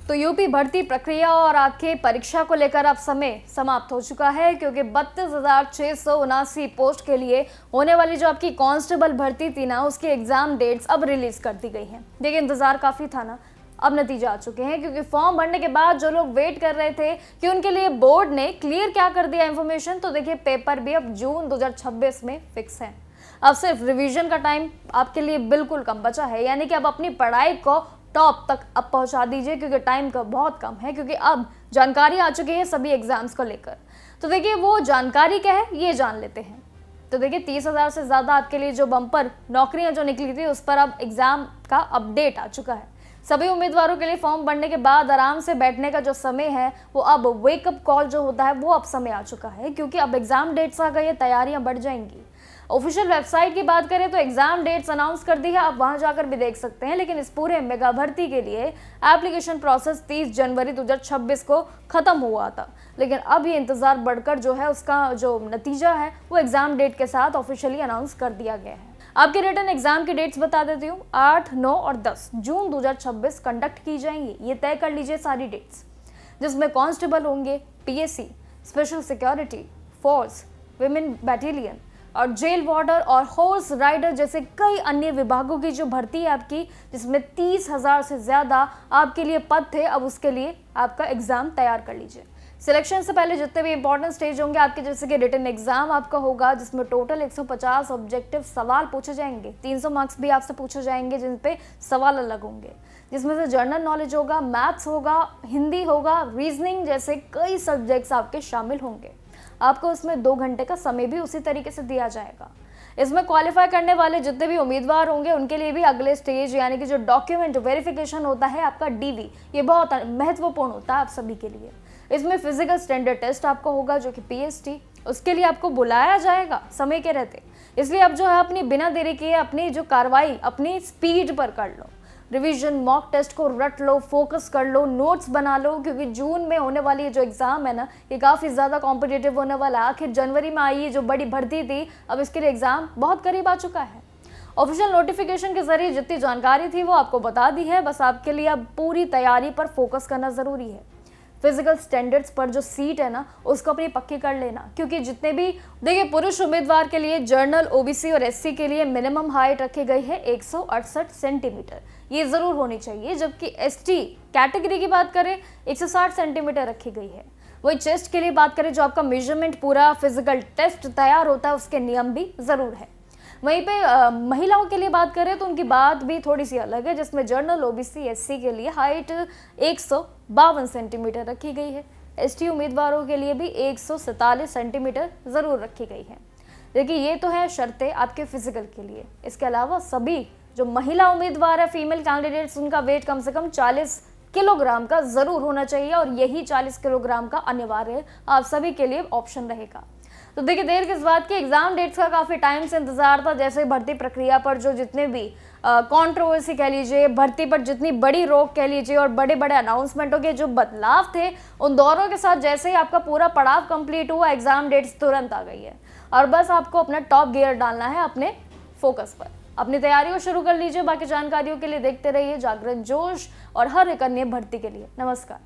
तो यूपी भर्ती प्रक्रिया और आपके परीक्षा को लेकर अब समय समाप्त हो चुका है, क्योंकि 32,679 पोस्ट के लिए होने वाली जो आपकी कांस्टेबल भर्ती थी ना, उसकी एग्जाम डेट्स अब रिलीज कर दी गई हैं। देखिए, इंतजार काफी था ना, अब नतीजे आ चुके हैं, क्योंकि फॉर्म भरने के बाद जो लोग वेट कर रहे थे कि उनके लिए बोर्ड ने क्लियर क्या कर दिया इन्फॉर्मेशन, तो देखिए पेपर भी अब जून 2026 में फिक्स है। अब सिर्फ रिवीजन का टाइम आपके लिए बिल्कुल कम बचा है, यानी कि अब अपनी पढ़ाई को टॉप तक अब पहुंचा दीजिए, क्योंकि टाइम का बहुत कम है, क्योंकि अब जानकारी आ चुकी है सभी एग्जाम्स को लेकर। तो देखिए वो जानकारी क्या है ये जान लेते हैं। तो देखिए 30,000 से ज़्यादा आपके लिए जो बम्पर नौकरियां जो निकली थी, उस पर अब एग्जाम का अपडेट आ चुका है। सभी उम्मीदवारों के लिए फॉर्म भरने के बाद आराम से बैठने का जो समय है, वो अब वेकअप कॉल जो होता है वो अब समय आ चुका है, क्योंकि अब एग्जाम डेट्स आ गई है, तैयारियां बढ़ जाएंगी। ऑफिशियल वेबसाइट की बात करें तो एग्जाम डेट्स अनाउंस कर दी है, आप वहां जाकर भी देख सकते हैं। लेकिन इस पूरे मेगा भर्ती के लिए एप्लीकेशन प्रोसेस 30 जनवरी 2026 को खत्म हुआ था, लेकिन अब ये इंतजार बढ़कर जो है उसका जो नतीजा है वो एग्जाम डेट के साथ ऑफिशियली अनाउंस कर दिया गया है। आपके रिटन एग्जाम की डेट्स बता देती हूँ। 8, 9 और 10 जून 2026 कंडक्ट की जाएंगी। ये तय कर लीजिए सारी डेट्स, जिसमें कांस्टेबल होंगे, PSC, special security force, women battalion और जेल वार्डर और हॉर्स राइडर जैसे कई अन्य विभागों की जो भर्ती है आपकी, जिसमें 30,000 से ज्यादा आपके लिए पद थे। अब उसके लिए आपका एग्जाम तैयार कर लीजिए। सिलेक्शन से पहले जितने भी इंपॉर्टेंट स्टेज होंगे आपके, जैसे कि रिटन एग्जाम आपका होगा, जिसमें टोटल 150 ऑब्जेक्टिव सवाल पूछे जाएंगे। 300 मार्क्स भी आपसे पूछे जाएंगे, जिन पे सवाल अलग होंगे, जिसमें से जनरल नॉलेज होगा, मैथ्स होगा, हिंदी होगा, रीजनिंग जैसे कई सब्जेक्ट्स आपके शामिल होंगे। आपको उसमें 2 घंटे का समय भी उसी तरीके से दिया जाएगा। इसमें क्वालिफाई करने वाले जितने भी उम्मीदवार होंगे उनके लिए भी अगले स्टेज यानी कि जो डॉक्यूमेंट वेरिफिकेशन होता है आपका डीवी, ये बहुत महत्वपूर्ण होता है आप सभी के लिए। इसमें फिजिकल स्टैंडर्ड टेस्ट आपका होगा, जो कि पीएसटी, उसके लिए आपको बुलाया जाएगा समय के रहते। इसलिए अब जो है अपनी बिना देरी किए अपनी जो कार्रवाई अपनी स्पीड पर कर लो। रिवीजन, मॉक टेस्ट को रट लो, फोकस कर लो, नोट्स बना लो, क्योंकि जून में होने वाली ये जो एग्जाम है ना, ये काफ़ी ज़्यादा कॉम्पिटिटिव होने वाला है। आखिर जनवरी में आई ये जो बड़ी भर्ती थी, अब इसके लिए एग्जाम बहुत करीब आ चुका है। ऑफिशियल नोटिफिकेशन के जरिए जितनी जानकारी थी वो आपको बता दी है, बस आपके लिए अब पूरी तैयारी पर फोकस करना ज़रूरी है। फिजिकल स्टैंडर्ड्स पर जो सीट है ना, उसको अपनी पक्की कर लेना, क्योंकि जितने भी देखिए पुरुष उम्मीदवार के लिए जनरल, ओबीसी और एससी के लिए मिनिमम हाइट रखी गई है 168 सेंटीमीटर, ये जरूर होनी चाहिए। जबकि एसटी कैटेगरी की बात करें 160 सेंटीमीटर रखी गई है। वही चेस्ट के लिए बात करें, जो आपका मेजरमेंट पूरा फिजिकल टेस्ट तैयार होता है, उसके नियम भी जरूर है। वहीं पे महिलाओं के लिए बात करें तो उनकी बात भी थोड़ी सी अलग है, जिसमें जनरल, ओबीसी, एससी के लिए हाइट 152 सेंटीमीटर रखी गई है। एसटी उम्मीदवारों के लिए भी 147 सेंटीमीटर ज़रूर रखी गई है। देखिए ये तो है शर्तें आपके फिजिकल के लिए। इसके अलावा सभी जो महिला उम्मीदवार है, फीमेल कैंडिडेट्स, उनका वेट कम से कम 40 किलोग्राम का ज़रूर होना चाहिए, और यही 40 किलोग्राम का अनिवार्य आप सभी के लिए ऑप्शन रहेगा। तो देखिए देर किस बात की, एग्जाम डेट्स का काफ़ी टाइम से इंतजार था। जैसे भर्ती प्रक्रिया पर जो जितने भी कंट्रोवर्सी कह लीजिए, भर्ती पर जितनी बड़ी रोक कह लीजिए, और बड़े बड़े अनाउंसमेंटों के जो बदलाव थे, उन दौरों के साथ जैसे ही आपका पूरा पड़ाव कंप्लीट हुआ, एग्जाम डेट्स तुरंत आ गई है। और बस आपको अपना टॉप गियर डालना है अपने फोकस पर। अपनी तैयारी को शुरू कर लीजिए। बाकी जानकारियों के लिए देखते रहिए जागरण जोश और हर एक अन्य भर्ती के लिए। नमस्कार।